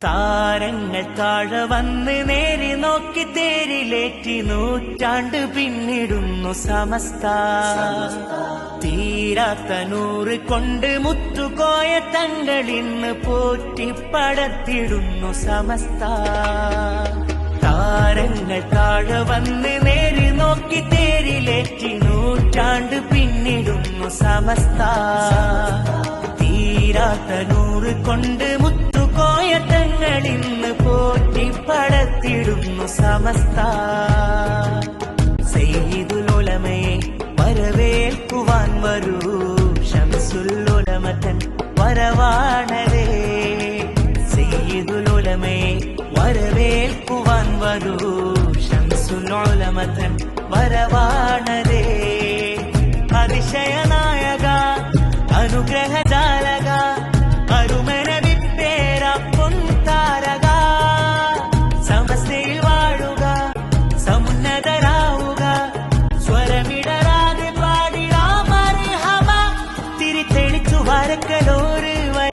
താരങ്ങൾ താഴെ വന്ന് നേരി നോക്കി തേരിലേറ്റി നൂറ്റാണ്ട് പിന്നിടുന്നു സമസ്ത. തീരാത്ത നൂറ് കൊണ്ട് മുത്തുകോയ തങ്ങളിന്ന് പോറ്റിപ്പടത്തിടുന്നു സമസ്ത. താരങ്ങൾ താഴെ വന്ന് നേരി നോക്കി തേരിലേറ്റി നൂറ്റാണ്ട് പിന്നിടുന്നു സമസ്ത. തീരാത്ത നൂറ് കൊണ്ട് മുത്തുകോയ തങ്ങളിന്ന് പോറ്റിപ്പടത്തിടുന്നു സമസ്ത. സയ്യിദുൽ ഉലമയെ വരവേൽക്കുവാൻ വരൂ, ശംസുൽ ഉലമതൻ വരവാണരേ. സയ്യിദുൽ ഉലമയെ വരവേൽക്കുവാൻ വരൂ, ശംസുൽ ഉലമതൻ വരവാണരേ.